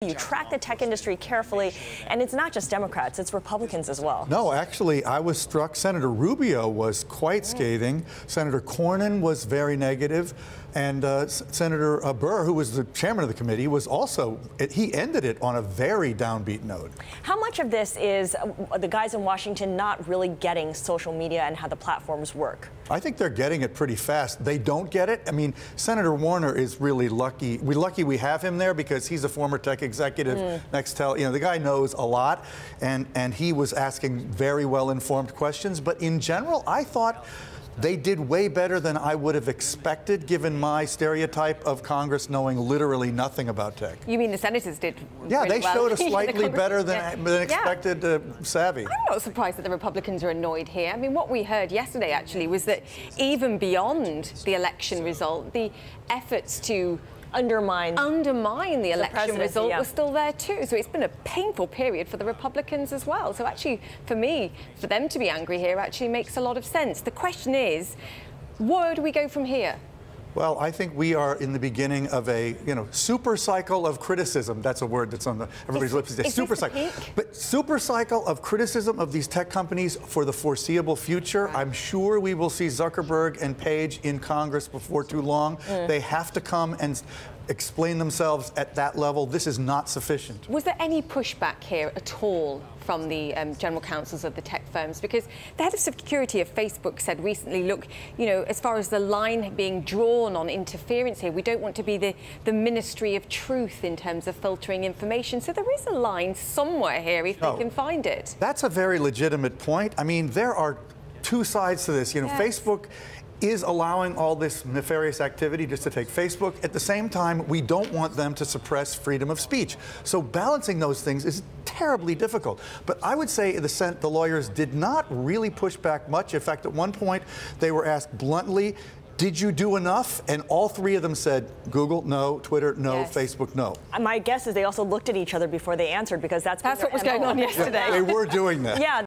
You track the tech industry carefully, and it's not just Democrats, it's Republicans as well. No, actually, I was struck. Senator Rubio was quite scathing. Senator Cornyn was very negative. And Senator Burr, who was the chairman of the committee, was also, he ended it on a very downbeat note. How much of this is the guys in Washington not really getting social media and how the platforms work? I think they're getting it pretty fast. They don't get it. I mean, Senator Warner is really lucky. We're lucky we have him there because he's a former tech executive. Nextel, you know, the guy knows a lot, and he was asking very well-informed questions. But in general, I thought they did way better than I would have expected, given my stereotype of Congress knowing literally nothing about tech. You mean the senators did? Yeah, really they showed a well. slightly better than expected savvy. I'm not surprised that the Republicans are annoyed here. I mean, what we heard yesterday, actually, was that even beyond the election result, the efforts to undermine the election result was still there too. So it's been a painful period for the Republicans as well. So actually, for me, for them to be angry here actually makes a lot of sense. The question is, where do we go from here? Well, I think we are in the beginning of a, super cycle of criticism. That's a word that's on everybody's lips these days. Super cycle. But super cycle of criticism of these tech companies for the foreseeable future. Right. I'm sure we will see Zuckerberg and Page in Congress before too long. They have to come and explain themselves at that level. This is not sufficient. Was there any pushback here at all from the general counsels of the tech firms? Because the head of security of Facebook said recently, look, as far as the line being drawn on interference here, we don't want to be the ministry of truth in terms of filtering information. So there is a line somewhere here if they can find it. That's a very legitimate point. I mean, there are two sides to this. Facebook is allowing all this nefarious activity, just to take Facebook. At the same time, we don't want them to suppress freedom of speech. So balancing those things is terribly difficult. But I would say the lawyers did not really push back much. In fact, at one point, they were asked bluntly, did you do enough? And all three of them said, Google, no, Twitter, no, Facebook, no. My guess is they also looked at each other before they answered, because that's what was going on yesterday. Yeah, they were doing that. Yeah.